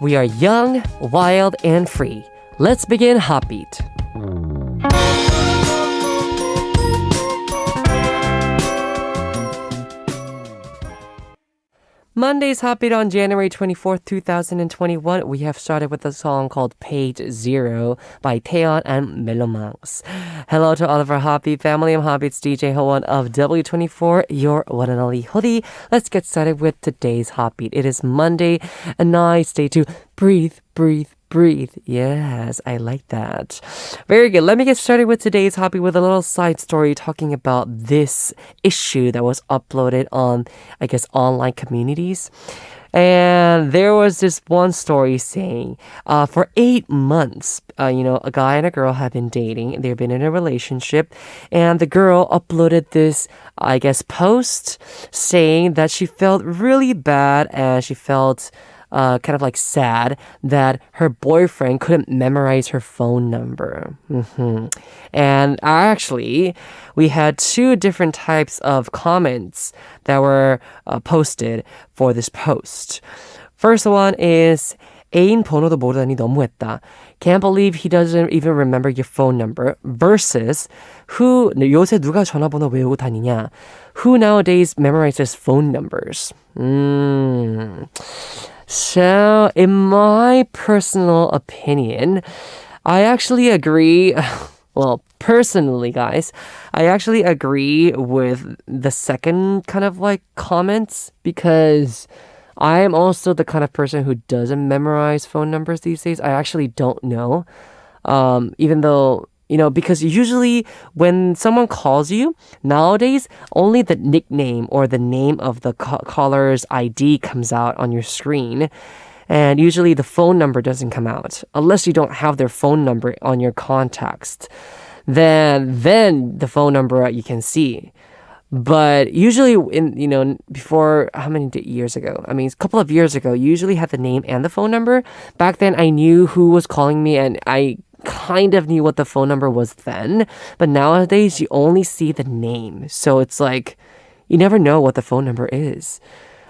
We are young, wild, and free. Let's begin HOTBEAT. Monday's HOTBEAT on January 24th, 2021. We have started with a song called Page Zero by Taeyeon and Melomangs. Hello to all of our HOTBEAT family. I'm HOTBEAT's DJ Howon of W24, your one and only hoodie. Let's get started with today's HOTBEAT. It is Monday, a nice day to breathe. Yes, I like that. Very good. Let me get started with today's HOTBEAT with a little side story talking about this issue that was uploaded on, I guess, online communities. And there was this one story saying, for 8 months, a guy and a girl have been dating. They've been in a relationship. And the girl uploaded this, I guess, post saying that she felt really bad and she felt kind of like sad that her boyfriend couldn't memorize her phone number. And actually, we had 2 different types of comments that were posted for this post. First one is 애인 번호도 모르다니 너무했다. Can't believe he doesn't even remember your phone number. Versus 요새 누가 전화번호 외우고 다니냐? Who nowadays memorizes phone numbers? So, in my personal opinion, I actually agree. Well, personally, guys, I actually agree with the second kind of like comments because I am also the kind of person who doesn't memorize phone numbers these days. I actually don't know. Even though, because usually when someone calls you, nowadays, only the nickname or the name of the caller's ID comes out on your screen. And usually the phone number doesn't come out unless you don't have their phone number on your contacts. Then the phone number you can see. But usually before, how many years ago? I mean, a couple of years ago, you usually had the name and the phone number. Back then, I knew who was calling me and I kind of knew what the phone number was then. But nowadays, you only see the name. So it's like, you never know what the phone number is.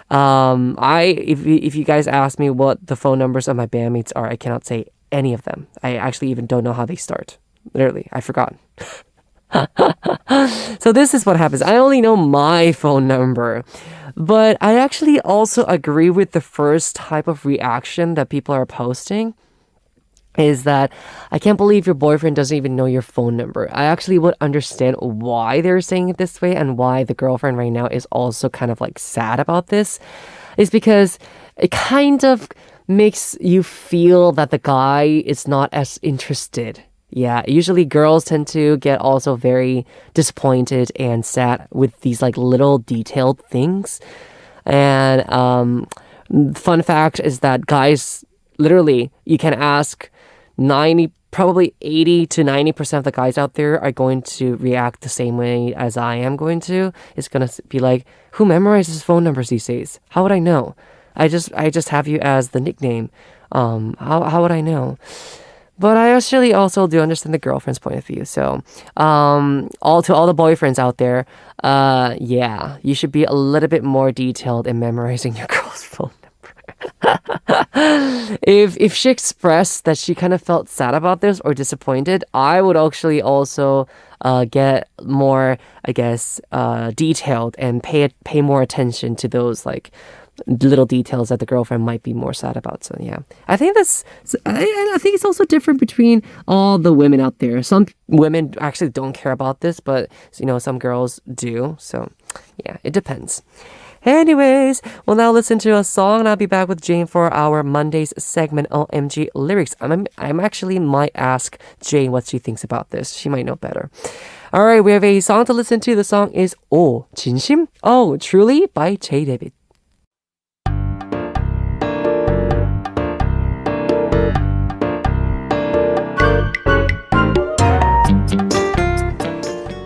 If you guys ask me what the phone numbers of my bandmates are, I cannot say any of them. I actually even don't know how they start. Literally, I forgot. So this is what happens. I only know my phone number. But I actually also agree with the first type of reaction that people are posting is that I can't believe your boyfriend doesn't even know your phone number. I actually would understand why they're saying it this way and why the girlfriend right now is also kind of like sad about this. Is because it kind of makes you feel that the guy is not as interested. Yeah, usually girls tend to get also very disappointed and sad with these like little detailed things. And fun fact is that guys, literally, you can ask probably 80 to 90% of the guys out there are going to react the same way as I am going to. It's going to be like, who memorizes phone numbers these days? How would I know? I just have you as the nickname. How would I know? But I actually also do understand the girlfriend's point of view. So, all the boyfriends out there, yeah, you should be a little bit more detailed in memorizing your girl's phone number. If she expressed that she kind of felt sad about this or disappointed, I would actually also get more, I guess, detailed and pay more attention to those like little details that the girlfriend might be more sad about. So yeah, I think I think it's also different between all the women out there. Some women actually don't care about this, but some girls do. So yeah, it depends. Anyways, we'll now listen to a song and I'll be back with Jane for our Monday's segment OMG Lyrics. I'm actually might ask Jane what she thinks about this. She might know better. Alright, we have a song to listen to. The song is 오 진심? Oh, Truly by J. David.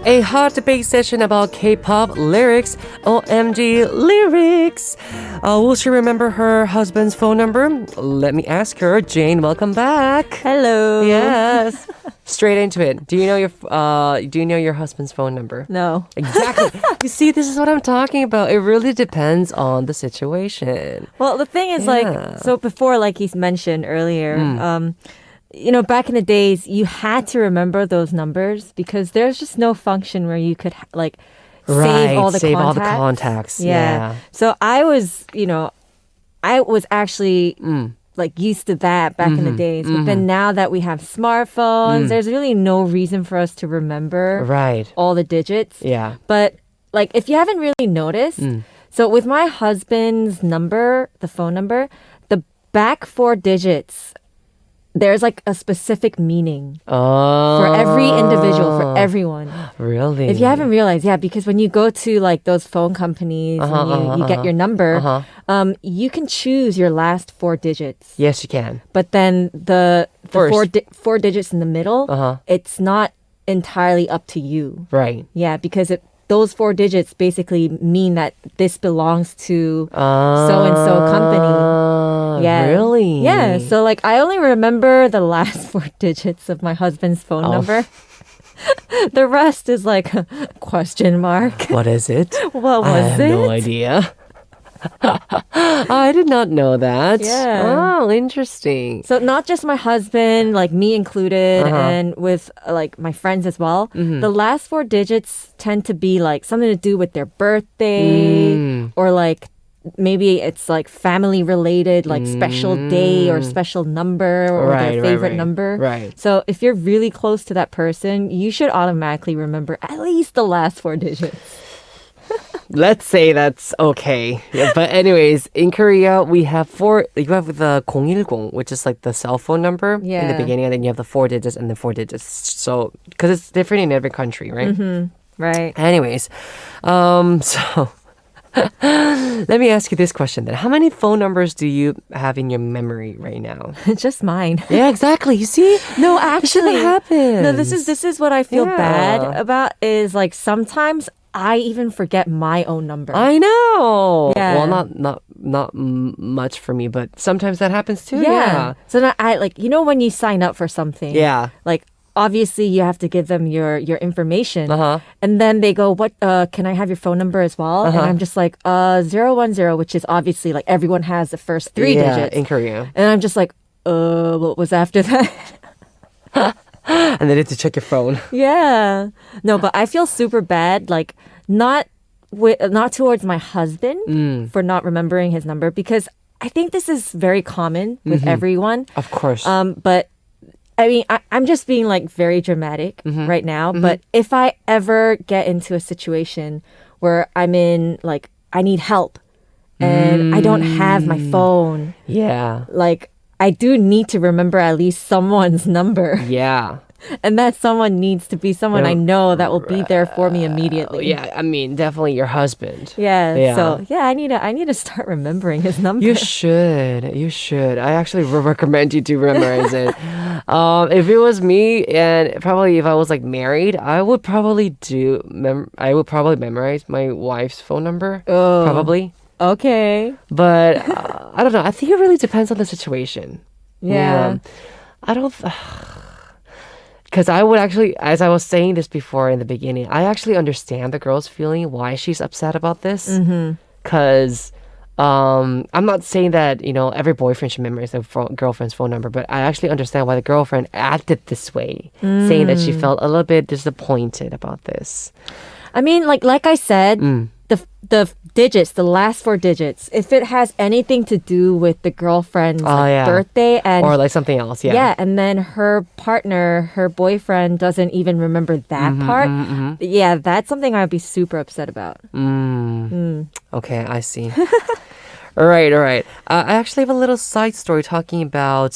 A hot debate session about K-pop lyrics. OMG lyrics. Will she remember her husband's phone number? Let me ask her. Jane, welcome back. Hello. Yes. Straight into it. Do you know your husband's phone number? No. Exactly. You see, this is what I'm talking about. It really depends on the situation. Well, the thing is, Yeah. so before, like he's mentioned earlier, back in the days, you had to remember those numbers because there's just no function where you could save all the contacts. Yeah. So I was, I was actually used to that back in the days. But then now that we have smartphones, there's really no reason for us to remember Right. all the digits. Yeah. But if you haven't really noticed, so with my husband's number, the phone number, the back 4 digits, there's a specific meaning for every individual, for everyone. Really? If you haven't realized, yeah, because when you go to those phone companies and you get your number, you can choose your last 4 digits. Yes, you can. But then the First. four digits in the middle, it's not entirely up to you. Right. Yeah, because those 4 digits basically mean that this belongs to so-and-so company. Yeah. Really? Yeah. So I only remember the last 4 digits of my husband's phone number. The rest is a question mark. What is it? What was I have it? no idea. I did not know that. Yeah. Oh, interesting. So not just my husband, me included, and with my friends as well. The last 4 digits tend to be something to do with their birthday or maybe it's family related, special day or special number or their favorite number. Right. So if you're really close to that person, you should automatically remember at least the last 4 digits. Let's say that's okay. Yeah, but anyways, in Korea, we have you have the 010, which is the cell phone number in the Yeah. beginning, and then you have the 4 digits and the 4 digits. So, because it's different in every country, right? Right. Anyways, so let me ask you this question then. How many phone numbers do you have in your memory right now? Just mine. Yeah, exactly. You see? No, This shouldn't actually. happen. No, this is what I feel Yeah. bad about is sometimes I even forget my own number. I know. Yeah. Well, not much for me, but sometimes that happens too. Yeah. So now when you sign up for something. Yeah. Obviously you have to give them your information. Uh-huh. And then they go, "What can I have your phone number as well?" And I'm just 010, which is obviously everyone has the first 3 digits. in Korea. And I'm just what was after that? And then you have to check your phone. Yeah. No, but I feel super bad, not towards my husband for not remembering his number, because I think this is very common with everyone. Of course. But I mean, I'm just being very dramatic right now. But if I ever get into a situation where I'm in I need help and I don't have my phone, Yeah. I do need to remember at least someone's number. Yeah. And that someone needs to be someone I know that will be there for me immediately. Yeah, I mean, definitely your husband. Yeah. Yeah. So yeah, I need to start remembering his number. You should. You should. I actually recommend you to memorize it. If it was me, and probably if I was married, I would probably memorize my wife's phone number. Oh. Probably. Okay. But I don't know. I think it really depends on the situation. Yeah. I don't. Because I would actually, as I was saying this before in the beginning, I actually understand the girl's feeling why she's upset about this. Because I'm not saying that every boyfriend should memorize their girlfriend's phone number, but I actually understand why the girlfriend acted this way, saying that she felt a little bit disappointed about this. I mean, like I said, the digits, the last 4 digits, if it has anything to do with the girlfriend's birthday and or something else, yeah, and then her partner, her boyfriend doesn't even remember that part. Yeah, that's something I'd be super upset about. Okay, I see. All right. I actually have a little side story talking about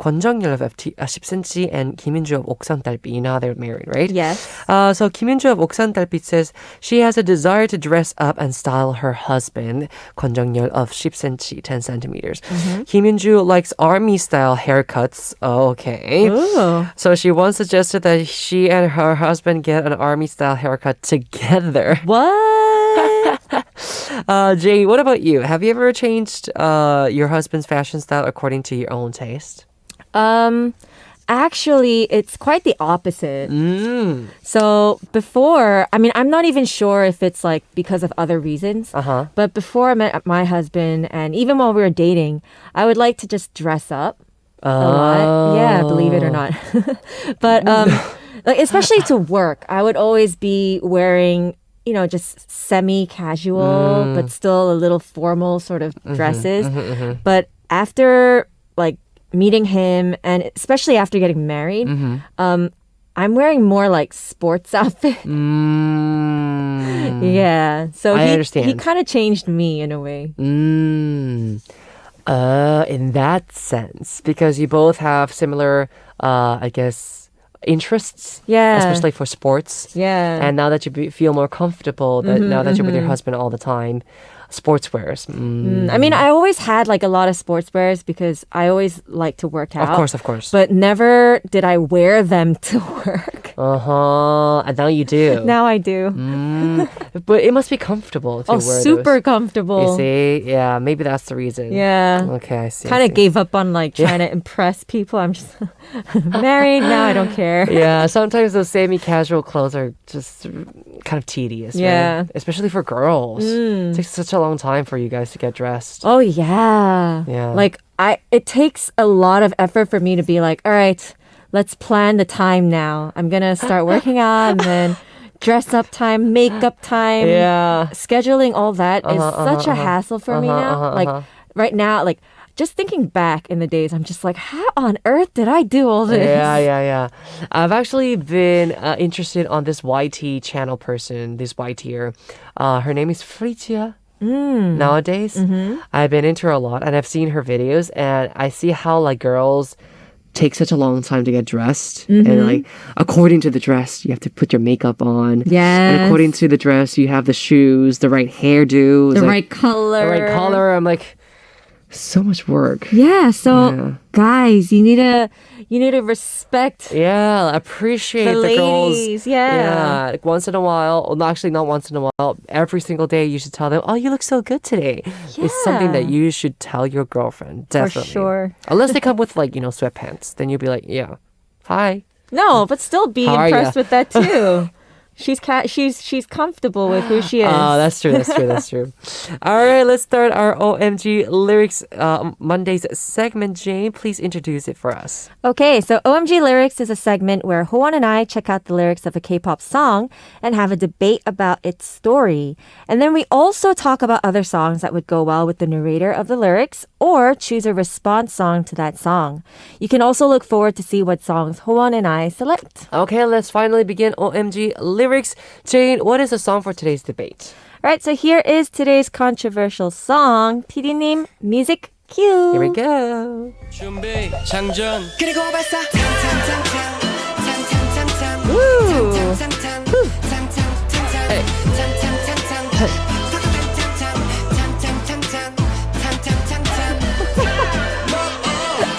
권정열 of 10cm and 김윤주 of 옥상달빛. You know how they're married, right? Yes. So 김윤주 of 옥상달빛 says she has a desire to dress up and style her husband. 권정열 of 10cm, 10 centimeters. 김윤주 likes army-style haircuts. Okay. Ooh. So she once suggested that she and her husband get an army-style haircut together. What? Jay, what about you? Have you ever changed your husband's fashion style according to your own taste? actually, it's quite the opposite. Mm. So before, I mean, I'm not even sure if it's like because of other reasons. Uh-huh. But before I met my husband, and even while we were dating, I would like to just dress up a lot. Yeah, believe it or not. But like especially to work, I would always be wearing, you know, just semi-casual, but still a little formal sort of dresses. But after like meeting him, and especially after getting married, I'm wearing more like sports outfit. Yeah. So I he understand. kind of changed me in a way. In that sense, because you both have similar, I guess, interests. Yeah. Especially for sports. Yeah. And now that you feel more comfortable, that now that you're with your husband all the time, sportswears. I mean, I always had like a lot of sportswears because I always like to work out. Of course. But never did I wear them to work. And now you do. Now I do. But it must be comfortable to wear super those. comfortable. You see? Yeah, maybe that's the reason. Yeah. Okay, I see. Kind of gave up on like trying to impress people. I'm just married now. I don't care. Yeah, sometimes those semi-casual clothes are just kind of tedious. Yeah. Right? Especially for girls. It takes such a long time for you guys to get dressed. Oh yeah. Yeah. Like it takes a lot of effort for me to be like, all right, let's plan the time now. I'm gonna start working out and then dress up time, makeup time. Yeah. Scheduling all that is such a hassle for me now. Like right now, like just thinking back in the days, I'm just like, how on earth did I do all this? Yeah. I've actually been interested on this YT channel person, this YTer. Her name is Fritia. Nowadays, I've been into her a lot, and I've seen her videos, and I see how like girls take such a long time to get dressed, and like according to the dress, you have to put your makeup on. Yes. And according to the dress, you have the shoes, the right hairdo, The right color. the right color. I'm like, so much work. Yeah, so guys, you need to respect Yeah, appreciate the the girls. ladies. Yeah. Like once in a while, well, not actually not once in a while, every single day you should tell them, oh, you look so good today. It's something that Yeah. you should tell your girlfriend, definitely. sure. Unless they come with like, sweatpants. Then you'll be like, yeah, hi. No, but still be How are impressed ya? with that too. She's comfortable with who she is. Oh, that's true. All right, let's start our OMG Lyrics Mondays segment. Jane, please introduce it for us. Okay, so OMG Lyrics is a segment where Howon and I check out the lyrics of a K-pop song and have a debate about its story. And then we also talk about other songs that would go well with the narrator of the lyrics or choose a response song to that song. You can also look forward to see what songs Howon and I select. Okay, let's finally begin OMG Lyrics. Jane, what is the song for today's debate? All right, so here is today's controversial song. PD님, music cue. Here we go. 준비 장전 그리고 발사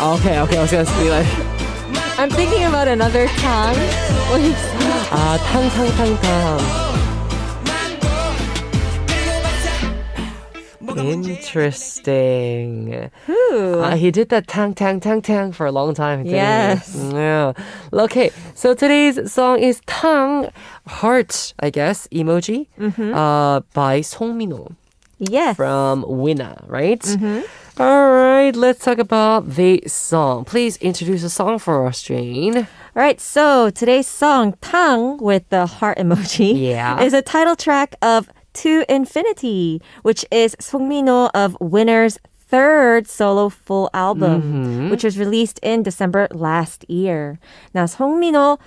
Okay, I was gonna be like, I'm thinking about another tongue. What do you say? 탕. Interesting. He did that tang for a long time. Didn't he? Yes. Yeah. Okay, so today's song is Tang, heart, I guess, emoji, by MINO Yes. from Winna, right? All right, let's talk about the song. Please introduce the song for us, Jane. All right, so today's song, Tang, with the heart emoji, Yeah. is a title track of To Infinity, which is MINO of Winner's third solo full album, which was released in December last year. Now, MINO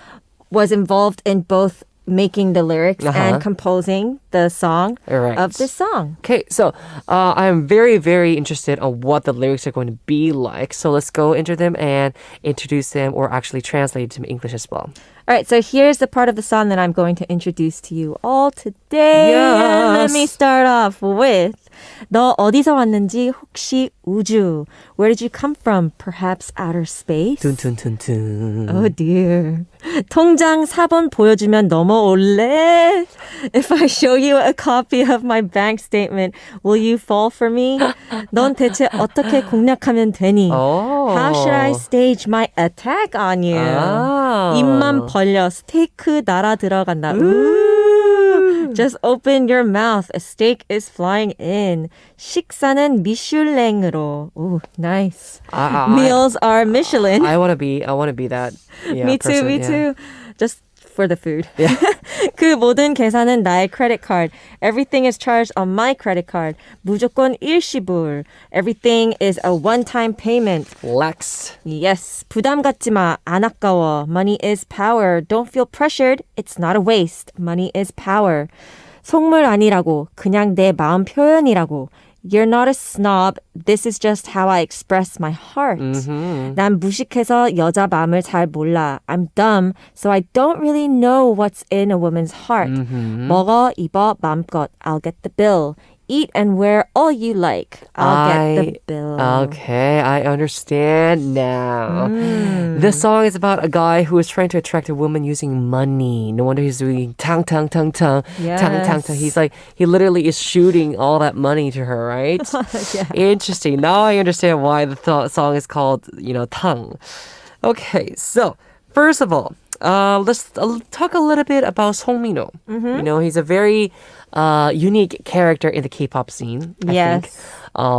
was involved in both making the lyrics and composing the song Right. of this song. Okay, so I'm very, very interested on what the lyrics are going to be like. So let's go into them and introduce them or actually translate to English as well. All right, so here's the part of the song that I'm going to introduce to you all today. Yes. Let me start off with 너 어디서 왔는지 혹시 우주. Where did you come from? Perhaps outer space? 둔둔둔둔. Oh dear. 통장 4번 보여주면 넘어올래? If I show you a copy of my bank statement, will you fall for me? 넌 대체 어떻게 공략하면 되니? Oh. How should I stage my attack on you? Oh. 입만 벌려 스테이크 날아 들어간다. Ooh. Just open your mouth. A steak is flying in. 식사는 미슐랭으로. Ooh, nice. Meals are Michelin. I want to be that. Yeah, me too, person, me yeah. too. Just for the food. Yeah. 그 모든 계산은 나의 credit card. Everything is charged on my credit card. 무조건 일시불. Everything is a one-time payment. Flex. Yes. 부담 갖지 마. 안 아까워. Money is power. Don't feel pressured. It's not a waste. Money is power. 속물 아니라고. 그냥 내 마음 표현이라고. You're not a snob. This is just how I express my heart. 난 무식해서 여자 마음을 잘 몰라. I'm dumb, so I don't really know what's in a woman's heart. 먹어, 입어, 마음껏. I'll get the bill. Eat and wear all you like. I'll get the bill. Okay, I understand now. This song is about a guy who is trying to attract a woman using money. No wonder he's doing tang tang tang tang Yes. tang tang tang. He's like he literally is shooting all that money to her, right? Yeah. Interesting. Now I understand why the song is called tang. Okay, so first of all, let's talk a little bit about Song MINO. He's a very unique character in the K-pop scene. I think.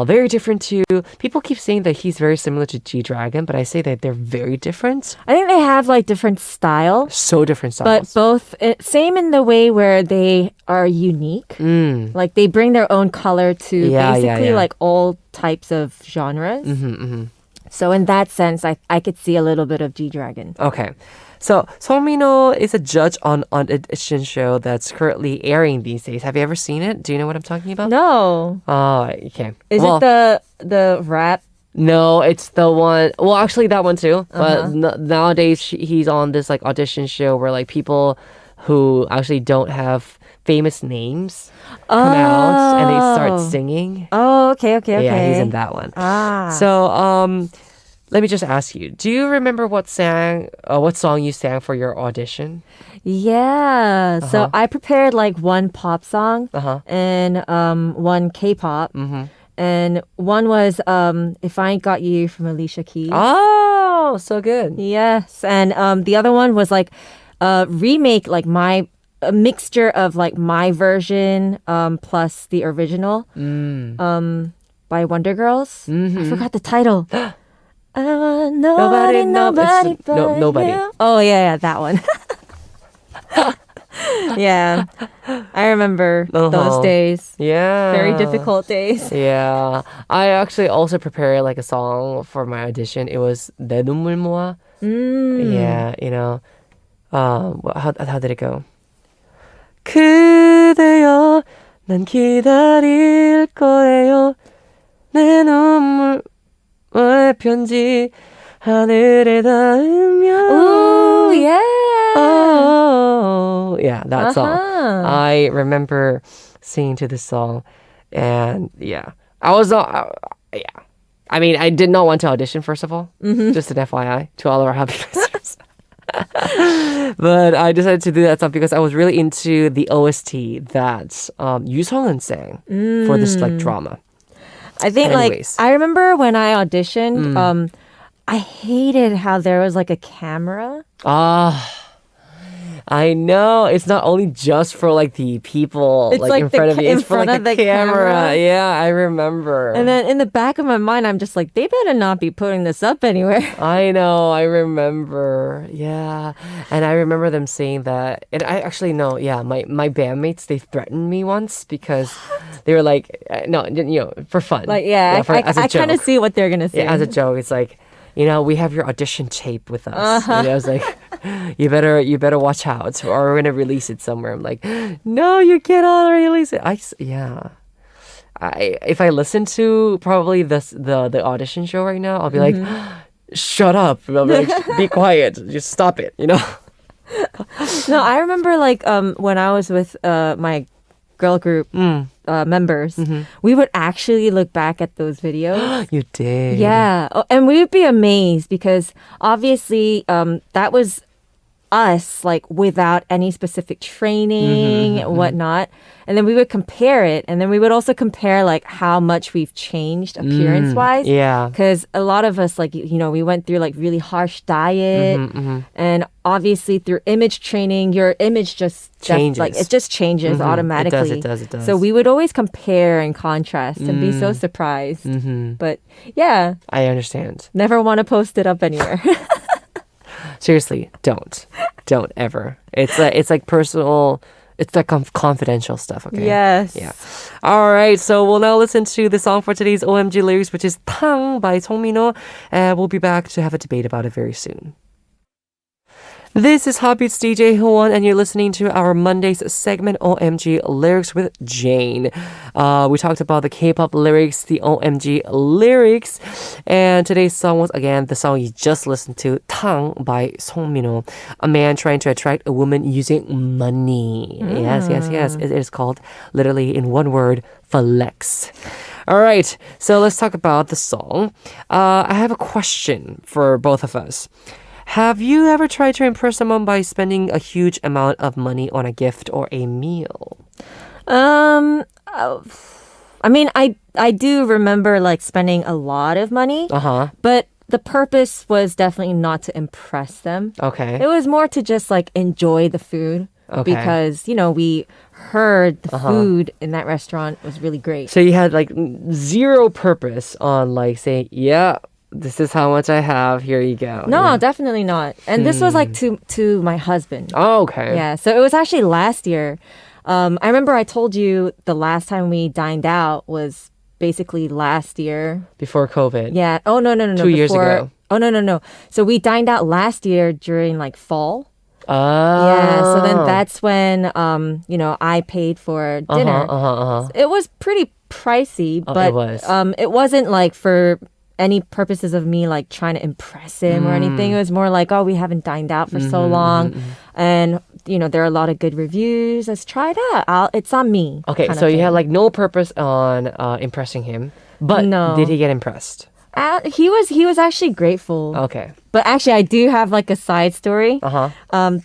Very different to people keep saying that he's very similar to G-Dragon, but I say that they're very different. I think they have like different style, So different but styles. both same in the way where they are unique. Like they bring their own color to basically yeah. like all types of genres. So in that sense, I could see a little bit of G-Dragon. Okay. So, Song MINO is a judge on an audition show that's currently airing these days. Have you ever seen it? Do you know what I'm talking about? No. Oh, okay. Is it the rap? No, it's the one. Well, actually, that one too. But nowadays, he's on this like audition show where like people who actually don't have famous names come out and they start singing. Oh, okay. Yeah, he's in that one. So, let me just ask you: do you remember what song you sang for your audition? Yeah. So I prepared like one pop song and one K-pop. And one was If I Ain't Got You from Alicia Keys. Oh, so good. Yes. And the other one was like a remake, like a mixture of like my version plus the original by Wonder Girls. I forgot the title. I want nobody but nobody. you. Oh, yeah, that one. Yeah. I remember those days. Yeah. Very difficult days. Yeah. I actually also prepared like a song for my audition. It was 내 눈물 모아. Yeah, how did it go? 그대여 난 기다릴 거예요. 내 눈물의 편지 하늘에 닿으면. Ooh, yeah. Oh, yeah, that song. I remember singing to this song, and yeah, I was not. Yeah, I mean, I did not want to audition. First of all, just an FYI to all of our happy listeners. But I decided to do that song because I was really into the OST that Yoo Sung-eun sang for this like drama. I think Anyways. I remember when I auditioned, I hated how there was like a camera. I know. It's not only just for like the people It's like like in front of you. in It's for front like of the the camera. camera. Yeah, I remember. And then in the back of my mind, I'm just like, they better not be putting this up anywhere. I know. I remember. Yeah. And I remember them saying that. And I actually know. Yeah, my bandmates, they threatened me once because they were like, no, for fun. Like, yeah, as a I kind of joke. see what they're going to say. Yeah, as a joke, it's like, we have your audition tape with us. It's like, you better watch out, or we're gonna release it somewhere. I'm like, no, you can't release it. If I listen to probably the audition show right now, I'll be like, shut up. I'll be like, be quiet, just stop it. No, I remember like when I was with my girl group members, we would actually look back at those videos. You did. Yeah. Oh, and we would be amazed because obviously that was us like without any specific training and whatnot. And then we would compare it. And then we would also compare like how much we've changed appearance wise. Yeah. Because a lot of us like, you know, we went through like really harsh diet. And obviously through image training, your image just changes. like it just changes automatically. It does. So we would always compare and contrast and be so surprised. But yeah, I understand. never want to post it up anywhere. Seriously, don't ever. It's like personal. It's like confidential stuff. Okay. Yes. Yeah. All right. So we'll now listen to the song for today's OMG lyrics, which is "TANG" by MINO, and we'll be back to have a debate about it very soon. This is HOTBEAT's DJ Howon, and you're listening to our Mondays segment, OMG Lyrics with Jane. We talked about the K-pop lyrics, the OMG lyrics, and today's song was, again, the song you just listened to, "TANG" by MINO, a man trying to attract a woman using money. Yes. It is called, literally in one word, flex. All right, so let's talk about the song. I have a question for both of us. Have you ever tried to impress someone by spending a huge amount of money on a gift or a meal? I mean, I do remember like spending a lot of money, but the purpose was definitely not to impress them. Okay. It was more to just like enjoy the food because, you know, we heard the food in that restaurant was really great. So you had like zero purpose on like saying, yeah, this is how much I have. Here you go. No, definitely not. And this was like to my husband. Oh, okay. Yeah. So it was actually last year. I remember I told you the last time we dined out was basically last year. Before COVID. Yeah. Oh, no. 2 years ago. Oh, no. So we dined out last year during like fall. Oh. Yeah. So then that's when, you know, I paid for dinner. It was pretty pricey, but it was. It wasn't like for any purposes of me like trying to impress him or anything. It was more like, oh, we haven't dined out for so long, and you know there are a lot of good reviews. Let's try it out. It's on me. Okay, so you had like no purpose on impressing him, but No. did he get impressed? He was actually grateful. Okay. But actually, I do have like a side story.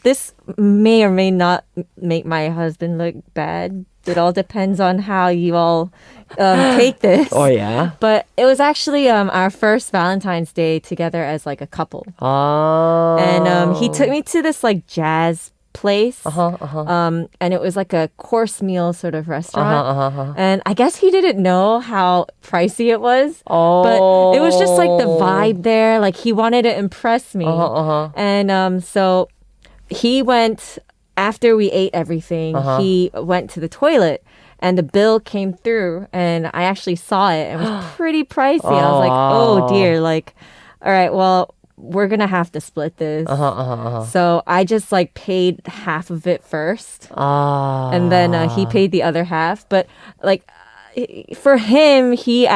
This may or may not make my husband look bad. It all depends on how you all take this. Oh yeah. But it was actually our first Valentine's Day together as like a couple. Oh. And he took me to this like jazz place. And it was like a course meal sort of restaurant. And I guess he didn't know how pricey it was. But it was just like the vibe there. Like he wanted to impress me. And so he went, after we ate everything, he went to the toilet. And the bill came through, and I actually saw it. It was pretty pricey. I was like, oh dear, like, all right, well, we're gonna have to split this. So I just like paid half of it first, and then he paid the other half. But like, for him, he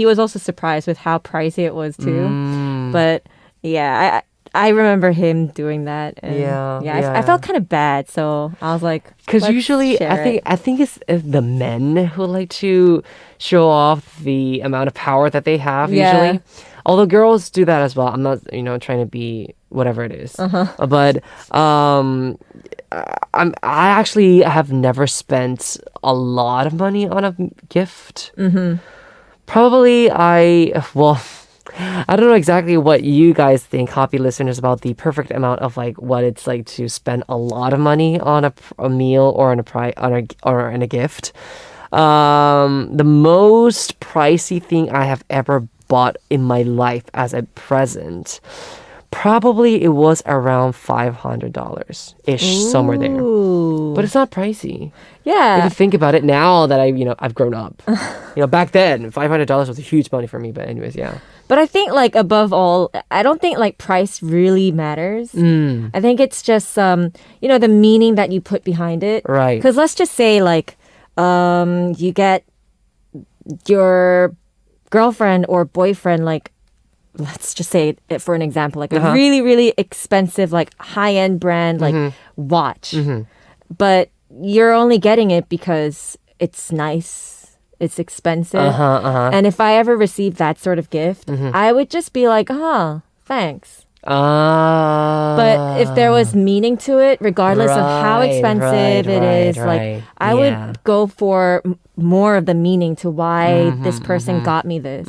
was also surprised with how pricey it was too. But yeah, I remember him doing that. And I felt kind of bad, so I was like, because usually I think it's the men who like to show off the amount of power that they have. Usually, although girls do that as well. I'm not trying to be whatever it is, but I actually have never spent a lot of money on a gift. Probably I don't know exactly what you guys think, copy listeners, about the perfect amount of like what it's like to spend a lot of money on a meal or on a gift. The most pricey thing I have ever bought in my life as a present, probably it was around $500 ish, somewhere there. But it's not pricey. Yeah. If you think about it now that I've grown up. Back then $500 was a huge money for me. But anyways, yeah. But I think like above all, I don't think like price really matters. I think it's just the meaning that you put behind it. Right. Because let's just say like you get your girlfriend or boyfriend like let's just say it for an example, like a really, really expensive, like high-end brand, like watch. But you're only getting it because it's nice, it's expensive. And if I ever received that sort of gift, I would just be like, thanks. But if there was meaning to it, regardless of how expensive it is, like I would go for more of the meaning to why this person got me this.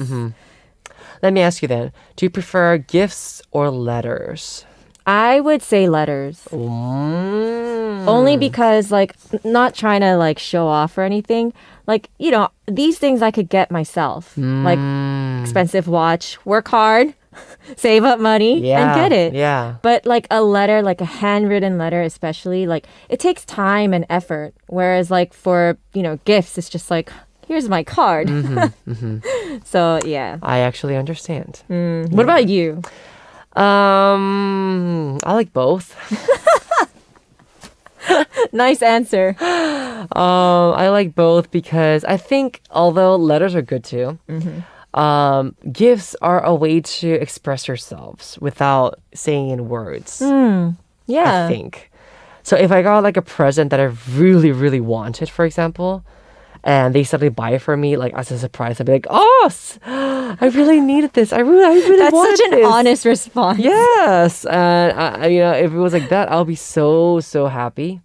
Let me ask you then, do you prefer gifts or letters? I would say letters. Only because, like, not trying to, like, show off or anything. Like, you know, these things I could get myself. Like, expensive watch, work hard, save up money, and get it. Yeah. But, like, a letter, like a handwritten letter especially, like, it takes time and effort. Whereas, like, for, you know, gifts, it's just like, here's my card. So, yeah. I actually understand. What about you? I like both. Nice answer. I like both because I think although letters are good too, gifts are a way to express yourselves without saying in words. Yeah. I think. So if I got like a present that I really, really wanted, for example, and they suddenly buy it for me, like as a surprise, I'd be like, I really needed this. I really That's wanted such an this. honest response. Yes. And, you know, if it was like that, I'll be so, so happy.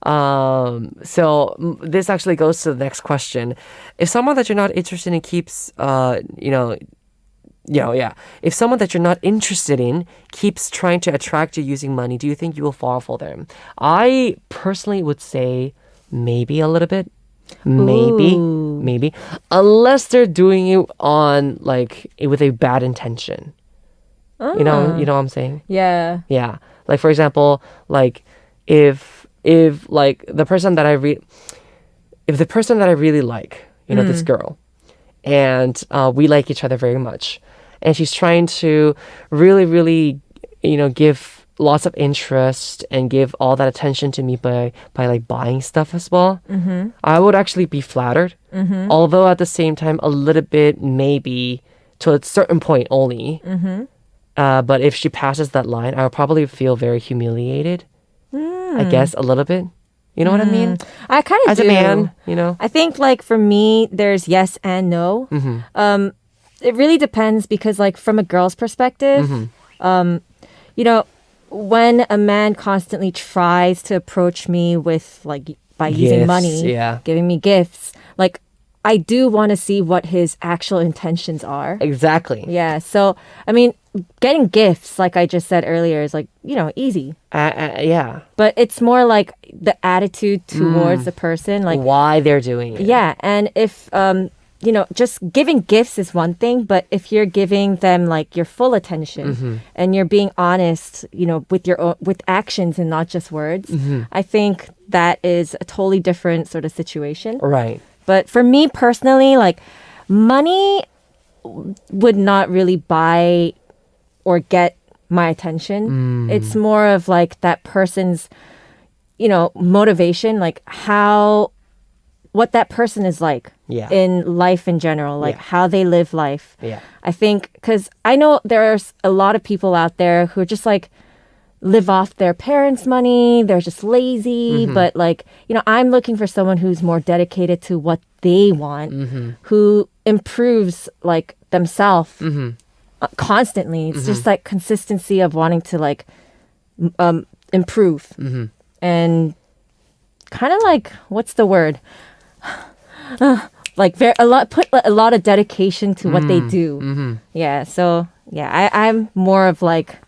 So this actually goes to the next question. If someone that you're not interested in keeps, if someone that you're not interested in keeps trying to attract you using money, do you think you will fall for them? I personally would say maybe a little bit. Maybe. Unless they're doing it on like with a bad intention. You know what I'm saying? Yeah. Yeah. Like for example, like if like the person that I really like, you know, this girl, and we like each other very much, and she's trying to really, really, you know, give lots of interest and give all that attention to me by like buying stuff as well, I would actually be flattered. Although at the same time, a little bit maybe to a certain point only. But if she passes that line, I would probably feel very humiliated. I guess a little bit. You know what I mean? I kind of As do. a man, you know? I think like for me, there's yes and no. It really depends because like from a girl's perspective, you know, when a man constantly tries to approach me with like by using Gifts, money, giving me gifts, like I do want to see what his actual intentions are. Exactly. Yeah. So, I mean, getting gifts, like I just said earlier, is like, you know, easy. Yeah. But it's more like the attitude towards the person. Like why they're doing it. Yeah. And if, you know, just giving gifts is one thing, but if you're giving them like your full attention and you're being honest, you know, with your own, with actions and not just words, I think that is a totally different sort of situation. Right. But for me personally, like money would not really buy or get my attention. It's more of like that person's, you know, motivation, like what that person is like in life in general, like how they live life. Yeah. I think, because I know there's a lot of people out there who are just like live off their parents' money. They're just lazy. But like, you know, I'm looking for someone who's more dedicated to what they want, who improves like themselves constantly. It's just like consistency of wanting to like improve and kind of like, what's the word? Like put a lot of dedication to what they do. Yeah. So yeah, I'm more of like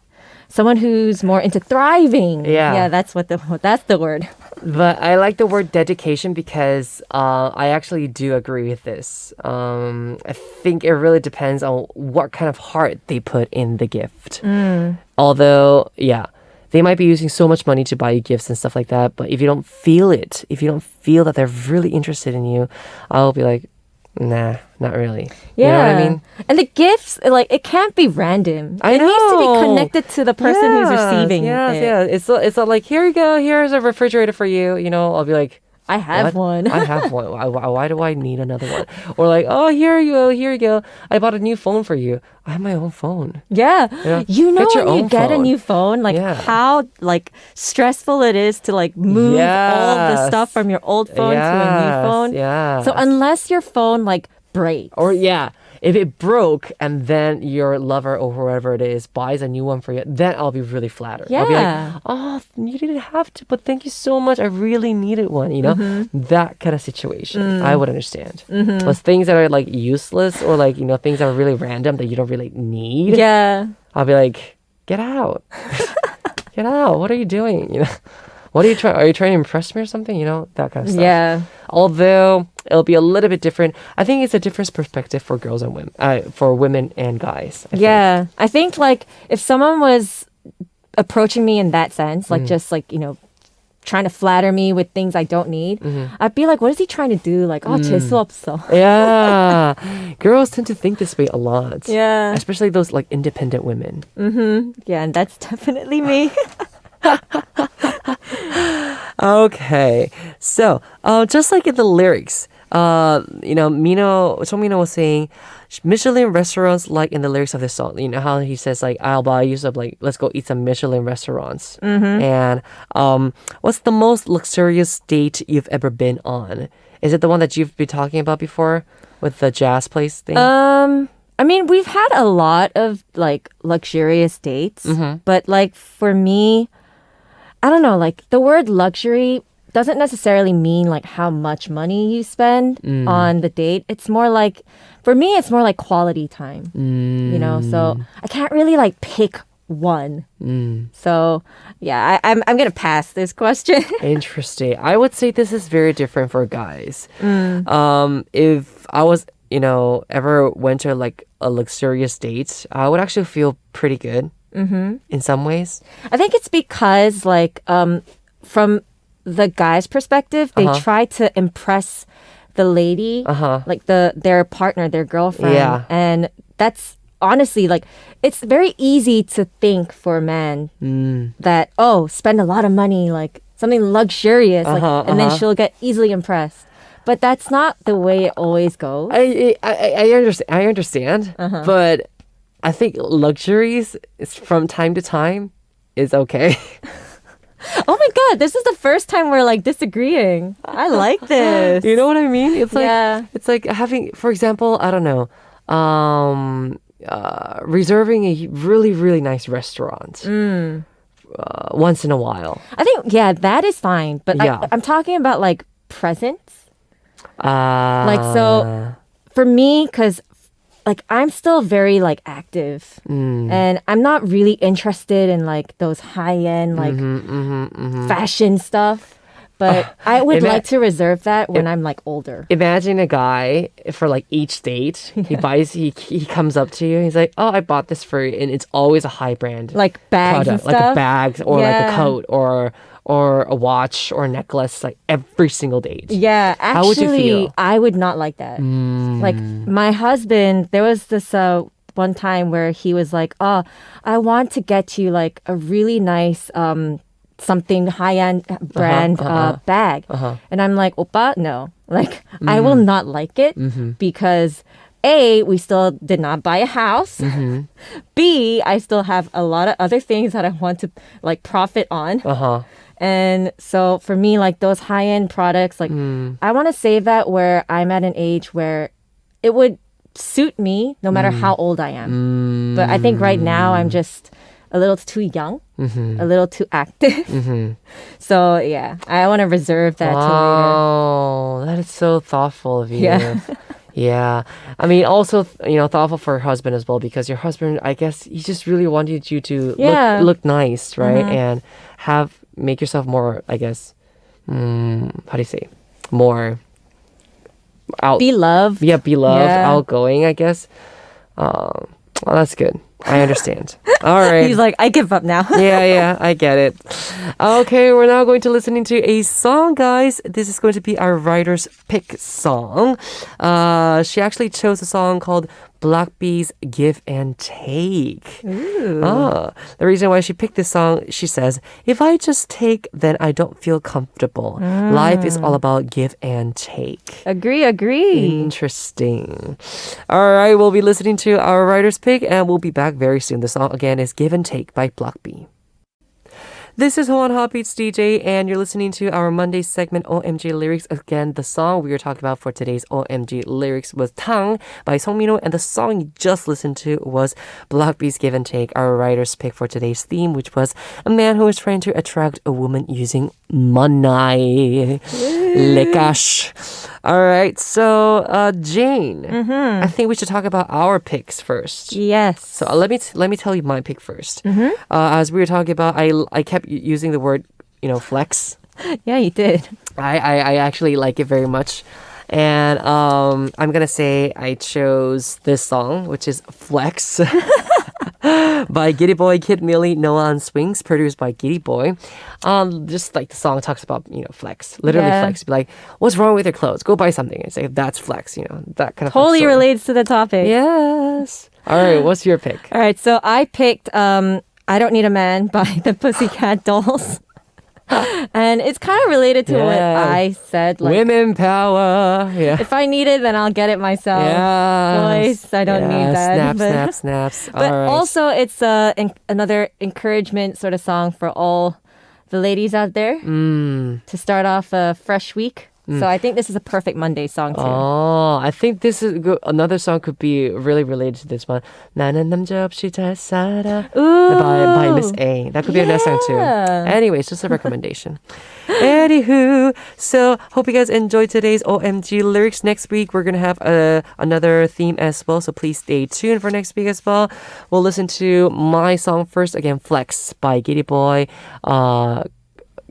someone who's more into thriving. Yeah, that's the word. But I like the word dedication because I actually do agree with this. I think it really depends on what kind of heart they put in the gift. Although, they might be using so much money to buy you gifts and stuff like that, but if you don't feel it, if you don't feel that they're really interested in you, I'll be like, nah, not really. Yeah. You know what I mean? And the gifts, like, it can't be random. I it know. needs to be connected to the person who's receiving it. Yeah. It's not like, here you go, here's a refrigerator for you. You know, I'll be like, I have one. I have one. Why do I need another one? Or like, oh, here you go. I bought a new phone for you. I have my own phone. Yeah. Yeah. You know Get your when you own get a phone. new phone, like Yeah. how like stressful it is to like move all the Yes. stuff from your old phone to a new phone. Yeah. So unless your phone like breaks. Or if it broke and then your lover or whoever it is buys a new one for you, then I'll be really flattered. I'll be like, Yeah. oh, you didn't have to, but thank you so much. I really needed one, you know? That kind of situation, I would understand. But things that are like useless or like, you know, things that are really random that you don't really need, Yeah. I'll be like, get out. Get out. What are you doing? You know? What are you trying? Are you trying to impress me or something? You know, that kind of stuff. Yeah. Although it'll be a little bit different. I think it's a different perspective for girls and women, for women and guys. I think. Yeah. I think like if someone was approaching me in that sense, like just like, you know, trying to flatter me with things I don't need, I'd be like, what is he trying to do? Like, 재수 없어. Yeah. Girls tend to think this way a lot. Yeah. Especially those like independent women. Yeah, and that's definitely me. Okay. So, just like in the lyrics, you know, Mino was saying Michelin restaurants, like in the lyrics of this song. You know how he says like, I'll buy you some, like, let's go eat some Michelin restaurants. And what's the most luxurious date you've ever been on? Is it the one that you've been talking about before with the jazz place thing? I mean, we've had a lot of like luxurious dates, but like for me, I don't know, like the word luxury doesn't necessarily mean like how much money you spend on the date. It's more like, for me, it's more like quality time, you know? So I can't really like pick one. So yeah, I'm going to pass this question. Interesting. I would say this is very different for guys. If I was, you know, ever went to like a luxurious date, I would actually feel pretty good in some ways. I think it's because like from the guy's perspective, they try to impress the lady, like their partner, their girlfriend. Yeah. And that's honestly like, it's very easy to think for a man that, oh, spend a lot of money, like something luxurious, like, and then she'll get easily impressed. But that's not the way it always goes. I understand, but I think luxuries is from time to time is okay. Oh my God, this is the first time we're like disagreeing. I like this. You know what I mean? It's like Yeah. it's like having, for example, I don't know, reserving a really, really nice restaurant once in a while. I think, yeah, that is fine. But Yeah. I'm talking about like presents. Uh, Like, so for me, because like I'm still very like active and I'm not really interested in like those high-end like fashion stuff. But I would like to reserve that when I'm like older. Imagine a guy for like each date. He comes up to you. He's like, "Oh, I bought this for you," and it's always a high brand Like bags and product, like a stuff. bag or like a Yeah. coat or a watch or a necklace, like every single date. Yeah, actually, How would you feel? I would not like that. Like my husband, there was this one time where he was like, "Oh, I want to get you like a really nice something high-end brand bag," and I'm like, "Oppa, no, like I will not like it because." A, we still did not buy a house. B, I still have a lot of other things that I want to like profit on. And so for me, like those high-end products, like I want to save that where I'm at an age where it would suit me no matter how old I am. But I think right now I'm just a little too young, a little too active. So yeah, I want to reserve that till later. Oh, that is so thoughtful of you. Yeah. Yeah. I mean, also, you know, thoughtful for your husband as well, because your husband, I guess, he just really wanted you to Yeah. look nice, right? And make yourself more, I guess, how do you say, more out. Beloved. Yeah, beloved, Yeah. outgoing, I guess. Well, that's good. I understand. All right. He's like, I give up now. Yeah, I get it. Okay, we're now going to listening to a song, guys. This is going to be our writer's pick song. She actually chose a song called Blackbee's Give and Take. The reason why she picked this song, she says, if I just take, then I don't feel comfortable. Life is all about give and take. Agree. Interesting. All right, we'll be listening to our writer's pick and we'll be back very soon. The song again is Give and Take by Blackbee. This is Howon HOTBEAT's DJ, and you're listening to our Monday segment, OMG Lyrics. Again, the song we were talking about for today's OMG Lyrics was TANG by MINO, and the song you just listened to was Blackbee's Give and Take, our writer's pick for today's theme, which was a man who is trying to attract a woman using money. Lekash. All right, so Jane, I think we should talk about our picks first. Yes. So let me tell you my pick first. As we were talking about, I kept using the word, flex. Yeah, you did. I actually like it very much. And I'm gonna say I chose this song, which is Flex by Giddy Boy, Kid Millie, Noah on Swings, produced by Giddy Boy. Just like the song talks about, flex, literally flex. Be like, what's wrong with your clothes? Go buy something and say that's flex. That kind of Totally relates to the topic. Yes. All right, what's your pick? All right, so I picked I Don't Need a Man by the Pussycat Dolls. And it's kind of related to what I said. Like, women power. Yeah. If I need it, then I'll get it myself. Boys, I don't need that. Snaps. But all right. also, it's another encouragement sort of song for all the ladies out there to start off a fresh week. So I think this is a perfect Monday song too. Oh, I think this is another song could be really related to this one. 나는 남자 없이 잘 살아. by Miss A. That could be a nice song too. Anyways, just a recommendation. Anywho, so hope you guys enjoyed today's OMG Lyrics. Next week we're gonna have another theme as well, so please stay tuned for next week as well. We'll listen to my song first, again, Flex by Giddy Boy,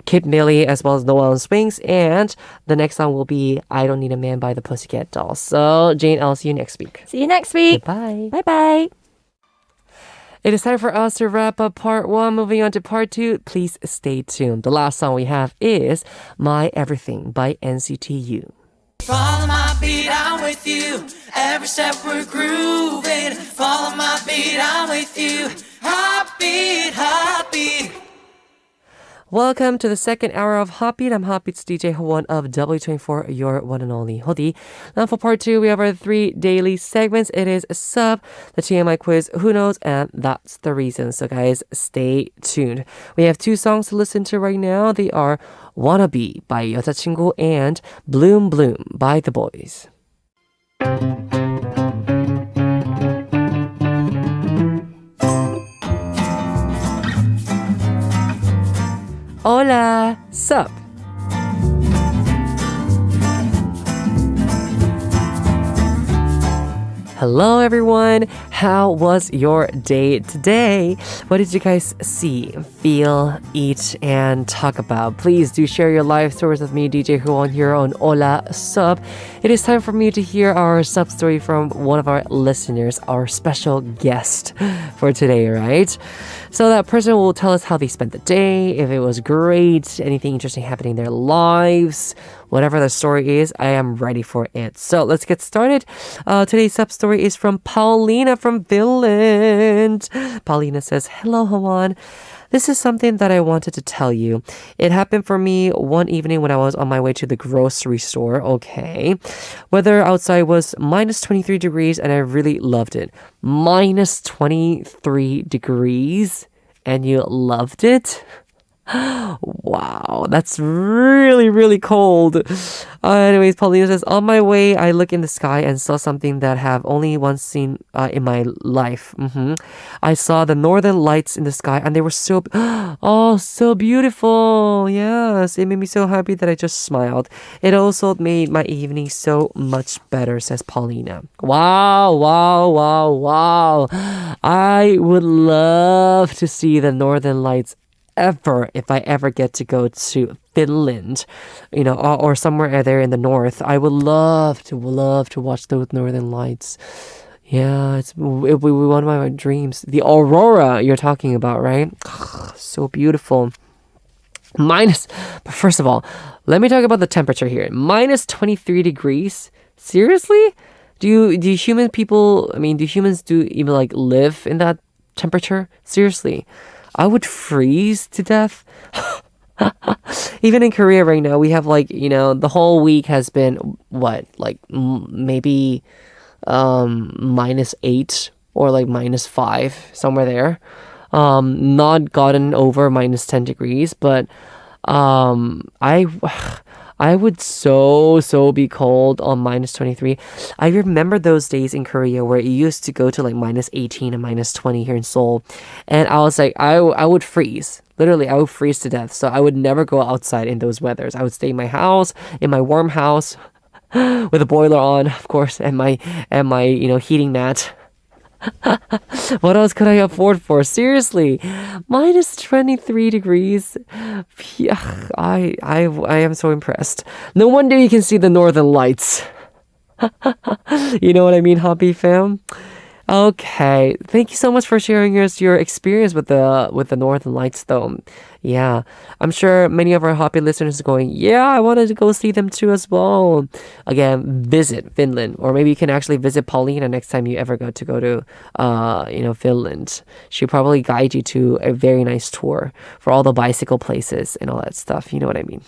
Kid Millie, as well as Noah on Swings, and the next song will be I Don't Need a Man by the Pussycat Dolls. So Jane, I'll see you next week. See you next week. Bye. Bye. It is time for us to wrap up part 1. Moving on to part 2, please stay tuned. The last song we have is My Everything by NCTU. Follow my beat, I'm with you. Every step we're grooving. Follow my beat, I'm with you. Heartbeat, heartbeat. Welcome to the second hour of HOTBEAT. I'm HOTBEAT's DJ Howon of W24, your one and only Hodi. Now for part 2, we have our 3 daily segments. It is Ssup, the TMI Quiz, Who Knows, and That's the Reason. So guys, stay tuned. We have 2 songs to listen to right now. They are Wannabe by 여자친구 and Bloom Bloom by The Boys. Hola, Ssup. Hello everyone, how was your day today? What did you guys see, feel, eat, and talk about? Please do share your life stories with me, DJ Howon, here on Hola Ssup. It is time for me to hear our Ssup story from one of our listeners, our special guest for today, right? So that person will tell us how they spent the day, if it was great, anything interesting happening in their lives. Whatever the story is, I am ready for it. So let's get started. Today's Ssup story is from Paulina from Finland. Paulina says, hello, Howon. This is something that I wanted to tell you. It happened for me one evening when I was on my way to the grocery store. Okay. Weather outside was minus 23 degrees and I really loved it. Minus 23 degrees and you loved it? Wow, that's really, really cold. Anyways, Paulina says, on my way, I looked in the sky and saw something that I have only once seen in my life. I saw the northern lights in the sky and they were so beautiful. Yes, it made me so happy that I just smiled. It also made my evening so much better, says Paulina. Wow. I would love to see the northern lights if I ever get to go to Finland, or somewhere there in the north. I would love to watch those northern lights. Yeah, it would be one of my dreams. The aurora you're talking about, right? So beautiful. But first of all, let me talk about the temperature here. Minus 23 degrees. Seriously? Do human people, I mean, do humans do even like live in that temperature? Seriously. I would freeze to death. Even in Korea right now, we have like, the whole week has been what, like maybe -8 or like -5, somewhere there. Not gotten over -10 degrees, but I I would so be cold on -23. I remember those days in Korea where it used to go to like -18 and -20 here in Seoul, and I was like, I would freeze. Literally, I would freeze to death. So I would never go outside in those weathers. I would stay in my house, in my warm house, with a boiler on, of course, and my heating mat. What else could I afford for? Seriously, -23 degrees. Yeah, I am so impressed. No wonder you can see the northern lights. You know what I mean, Hobby fam? Okay, thank you so much for sharing your experience with the Northern Lights, though. Yeah, I'm sure many of our Hoppy listeners are going, yeah, I wanted to go see them too as well. Again, visit Finland, or maybe you can actually visit Paulina next time you ever got to go to, Finland. She'll probably guide you to a very nice tour for all the bicycle places and all that stuff. You know what I mean?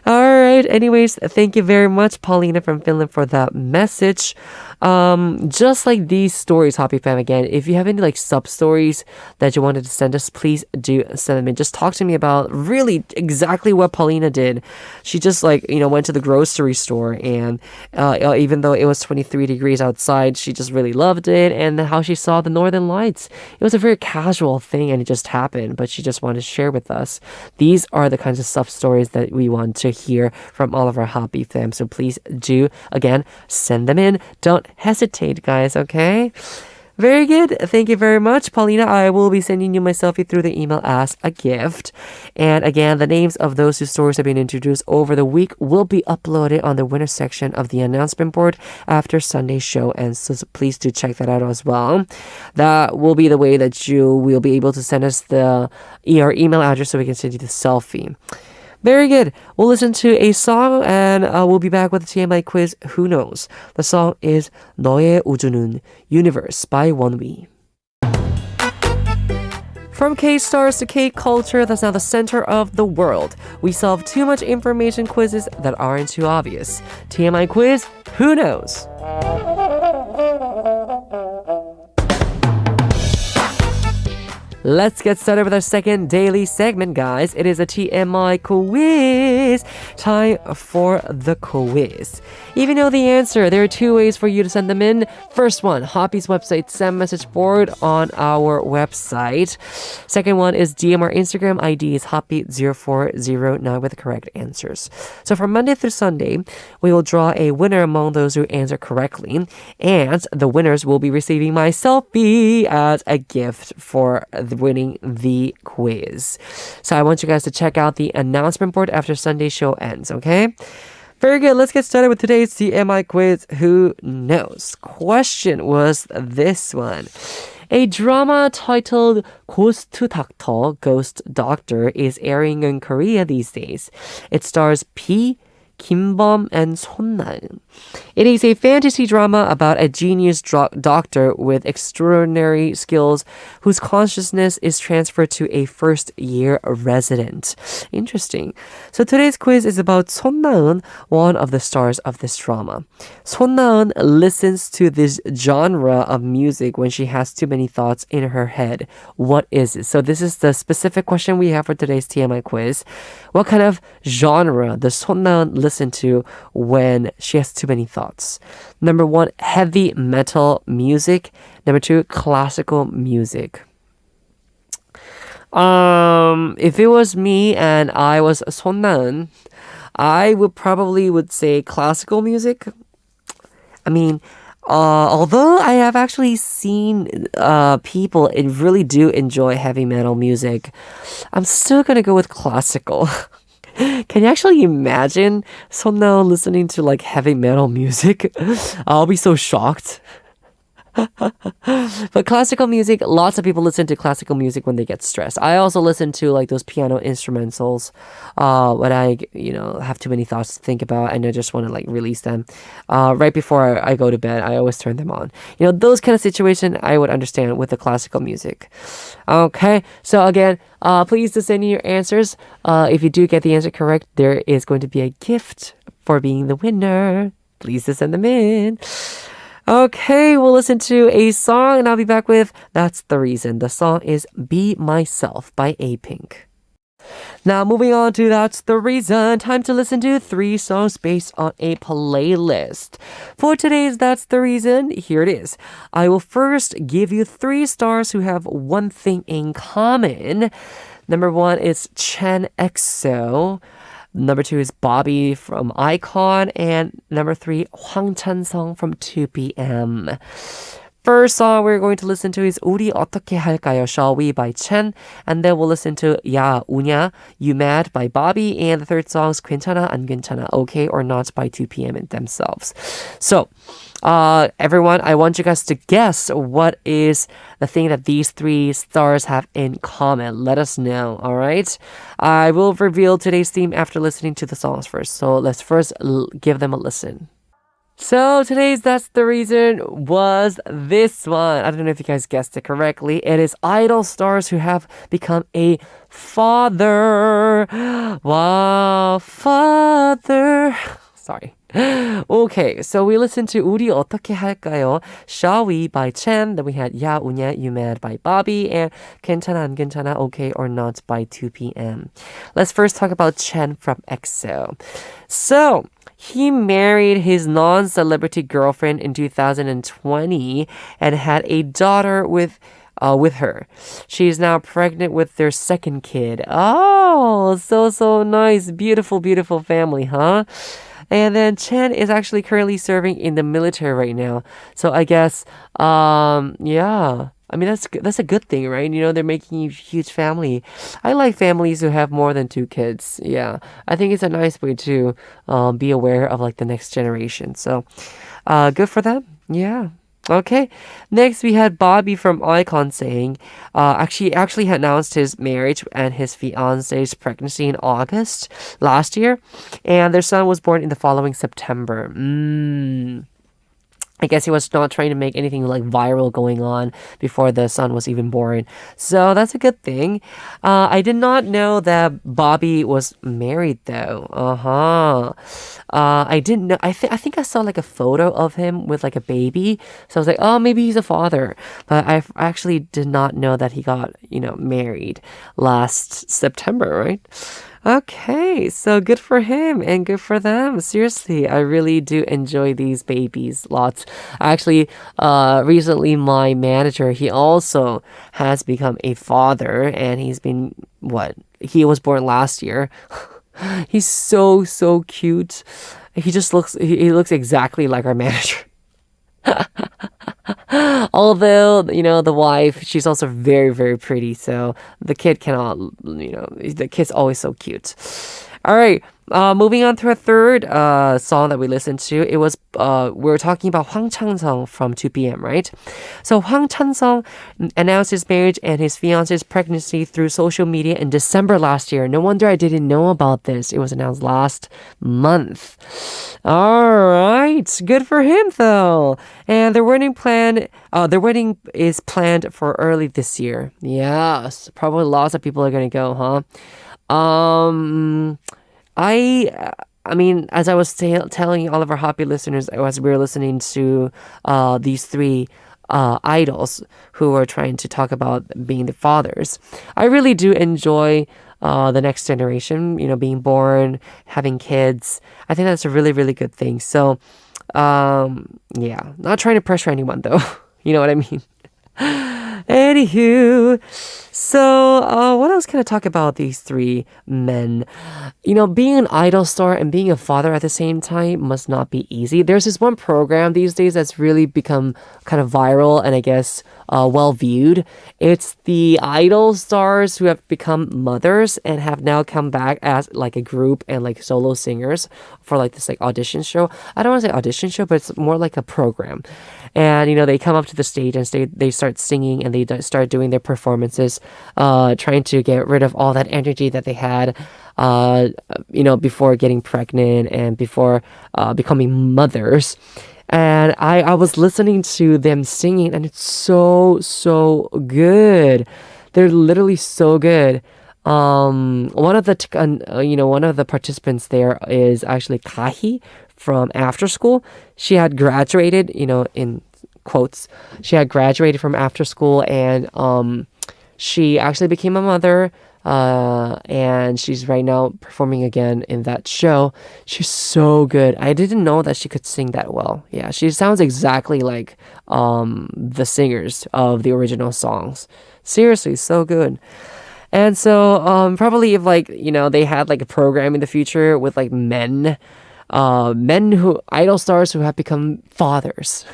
All right. Anyways, thank you very much, Paulina from Finland, for that message. Just like these stories, Hoppy fam, again, if you have any like sub stories that you wanted to send us, please do send them in. Just talk to me about really exactly what Paulina did. She just like, went to the grocery store, and even though it was 23 degrees outside, she just really loved it, and how she saw the Northern Lights. It was a very casual thing and it just happened, but she just wanted to share with us. These are the kinds of sub stories that we want to hear from all of our Hoppy fam. So please do, again, send them in. Don't hesitate, guys, okay? Very good. Thank you very much, Paulina. I will be sending you my selfie through the email as a gift. And again, the names of those whose stories have been introduced over the week will be uploaded on the winner section of the announcement board after Sunday's show. And so please do check that out as well. That will be the way that you will be able to send us our email address so we can send you the selfie. Very good. We'll listen to a song and we'll be back with the TMI quiz. Who knows? The song is 너의 우주는 Universe by Wonwi. From K-stars to K-culture that's now the center of the world, we solve too much information quizzes that aren't too obvious. TMI quiz. Who knows? Let's get started with our second daily segment, guys. It is a TMI quiz. Time for the quiz. If you know the answer, there are two ways for you to send them in. First one, Hoppy's website send message board on our website. Second one is DM our Instagram ID is Hoppy0409 with the correct answers. So from Monday through Sunday, we will draw a winner among those who answer correctly. And the winners will be receiving my selfie as a gift for winning the quiz. So I want you guys to check out the announcement board after Sunday's show ends, okay? Very good. Let's get started with today's TMI quiz. Who knows? Question was this one. A drama titled Ghost Doctor is airing in Korea these days. It stars P, Kim-bum, and Son-naeun. It is a fantasy drama about a genius doctor with extraordinary skills whose consciousness is transferred to a first-year resident. Interesting. So today's quiz is about Son-naeun, one of the stars of this drama. Son-naeun listens to this genre of music when she has too many thoughts in her head. What is it? So this is the specific question we have for today's TMI quiz. What kind of genre does Son-naeun listen to when she has too many thoughts? Number one, heavy metal music. Number two, classical music. If it was me and I was Son-naeun, I would say classical music. I mean, although I have actually seen people really do enjoy heavy metal music, I'm still gonna go with classical. Can you actually imagine Son-naeun listening to like heavy metal music? I'll be so shocked. But classical music, lots of people listen to classical music when they get stressed. I also listen to like those piano instrumentals when I, have too many thoughts to think about and I just want to like release them. Right before I go to bed, I always turn them on. Those kind of situation I would understand with the classical music. Okay, so again, please to send in your answers. If you do get the answer correct, there is going to be a gift for being the winner. Please to send them in. Okay, we'll listen to a song and I'll be back with That's the Reason. The song is Be Myself by Apink. Now, moving on to That's the Reason. Time to listen to 3 songs based on a playlist. For today's That's the Reason, here it is. I will first give you 3 stars who have one thing in common. Number 1 is Chen EXO. Number 2 is Bobby from iKON. And number 3, Hwang Chan-sung from 2PM. First song we're going to listen to is 우리 어떻게 할까요? Shall We by Chen. And then we'll listen to 야 우냐, You Mad by Bobby. And the third song is 괜찮아 안 괜찮아, Okay or Not by 2PM themselves. So, everyone, I want you guys to guess what is the thing that these 3 stars have in common. Let us know, all right? I will reveal today's theme after listening to the songs first. So let's first give them a listen. So today's That's the Reason was this one. I don't know if you guys guessed it correctly. It is idol stars who have become a father. Wow, father. Sorry. Okay, so we listened to 우리 어떻게 할까요? Shall We by Chen. Then we had 야 우냐, You Mad by Bobby. And 괜찮아 안 괜찮아, Okay or Not by 2PM. Let's first talk about Chen from EXO. So, he married his non-celebrity girlfriend in 2020 and had a daughter with her. She is now pregnant with their second kid. Oh, so nice. Beautiful, beautiful family, huh? And then Chen is actually currently serving in the military right now. So I guess, yeah. I mean, that's a good thing, right? They're making a huge family. I like families who have more than 2 kids. Yeah. I think it's a nice way to be aware of like the next generation. So, good for them. Yeah. Okay. Next, we had Bobby from iKON saying, actually had announced his marriage and his fiance's pregnancy in August last year, and their son was born in the following September. I guess he was not trying to make anything like viral going on before the son was even born. So that's a good thing. I did not know that Bobby was married though. I didn't know. I think I saw like a photo of him with like a baby. So I was like, oh, maybe he's a father. But I actually did not know that he got, married last September, right? Okay, so good for him and good for them. Seriously, I really do enjoy these babies lots. Actually, recently my manager, he also has become a father and he's been, he was born last year. He's so cute. He looks exactly like our manager. Although, the wife, she's also very, very pretty. So the kid cannot, the kid's always so cute. All right. Moving on to a third song that we listened to. It was, we were talking about Hwang Chan-sung from 2PM, right? So Hwang Chan-sung announced his marriage and his fiance's pregnancy through social media in December last year. No wonder I didn't know about this. It was announced last month. All right. Good for him, though. And their wedding is planned for early this year. Yes. Probably lots of people are going to go, huh? I mean, as I was telling all of our HOTBEAT listeners, as we were listening to these 3 idols who are trying to talk about being the fathers, I really do enjoy the next generation, being born, having kids. I think that's a really, really good thing. So, yeah, not trying to pressure anyone though. You know what I mean? Anywho, So, what else can I talk about these three men? Being an idol star and being a father at the same time must not be easy. There's this one program these days that's really become kind of viral and I guess well viewed. It's the idol stars who have become mothers and have now come back as like a group and like solo singers for like this like audition show. I don't want to say audition show, but it's more like a program. And they come up to the stage and they start singing and they start doing their performances, trying to get rid of all that energy that they had, before getting pregnant and before becoming mothers. And I was listening to them singing, and it's so good. They're literally so good. One of the participants there is actually Kahi from After School. She had graduated, in quotes, she had graduated from After School, and she actually became a mother. And she's right now performing again in that show. She's so good. I didn't know that she could sing that well. Yeah, she sounds exactly like the singers of the original songs. Seriously, so good. And so probably if they had like a program in the future with like men who idol stars who have become fathers.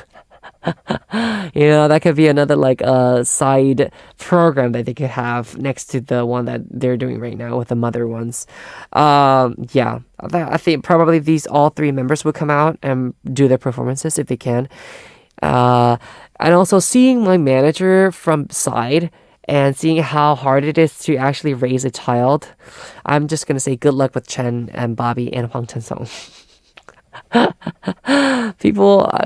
That could be another like side program that they could have next to the one that they're doing right now with the mother ones. I think probably these all three members would come out and do their performances if they can. And also seeing my manager from side and seeing how hard it is to actually raise a child, I'm just gonna say good luck with Chen and Bobby and Hwang Chen-sung.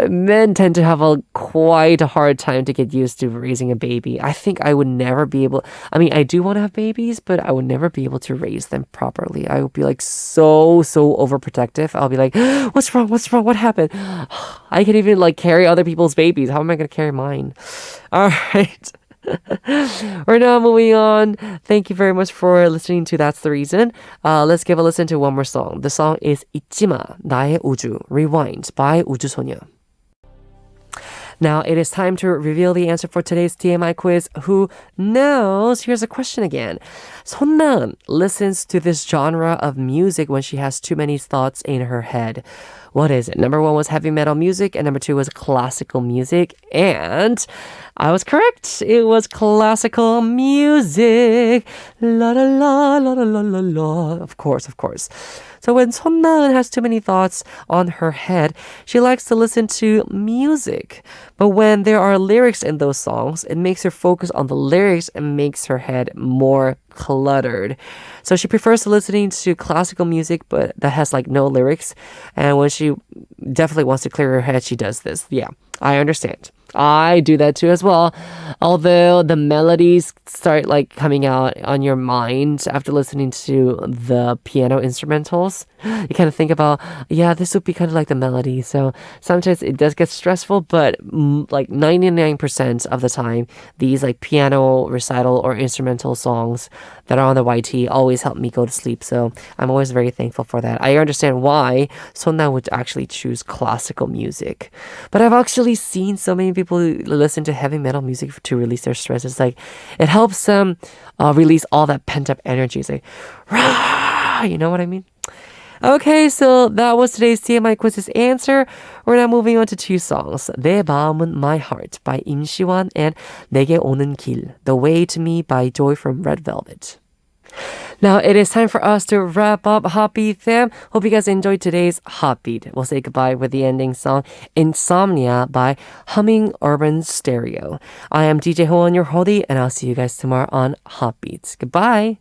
Men tend to have quite a hard time to get used to raising a baby. I think I would never be able, I do want to have babies, but I would never be able to raise them properly. I would be like so overprotective. I'll be like, what's wrong? What happened? I can even like carry other people's babies. How am I going to carry mine? All right. We're now moving on. Thank you very much for listening to That's the Reason. Let's give a listen to one more song. The song is 잊지마 나의 우주 Rewind by 우주소녀. Now it is time to reveal the answer for today's TMI quiz. Who knows? Here's a question again. 손나은 listens to this genre of music when she has too many thoughts in her head. What is it? Number one was heavy metal music, and number two was classical music. And I was correct. It was classical music. La la la la la la la. Of course. So when 손나은 has too many thoughts on her head, she likes to listen to music. But when there are lyrics in those songs, it makes her focus on the lyrics and makes her head more cluttered. So she prefers listening to classical music, but that has like no lyrics. And when she definitely wants to clear her head, she does this. Yeah, I understand. I do that too as well. Although the melodies start like coming out on your mind after listening to the piano instrumentals, you kind of think about, yeah, this would be kind of like the melody. So sometimes it does get stressful, but like 99% of the time, these like piano recital or instrumental songs that are on the YT always help me go to sleep. So I'm always very thankful for that. I understand why Sonna would actually choose classical music. But I've actually seen so many people listen to heavy metal music to release their stress. It's like, it helps them release all that pent up energy. It's like, rah! You know what I mean? Okay, so that was today's TMI Quiz's answer. We're now moving on to two songs. 내 마음은 My Heart by 임시완 and 내게 오는 길, The Way to Me by Joy from Red Velvet. Now it is time for us to wrap up HOTBEAT fam. Hope you guys enjoyed today's HOTBEAT. We'll say goodbye with the ending song Insomnia by Humming Urban Stereo. I am DJ Howon, your hoodie, and I'll see you guys tomorrow on HOTBEAT. Goodbye.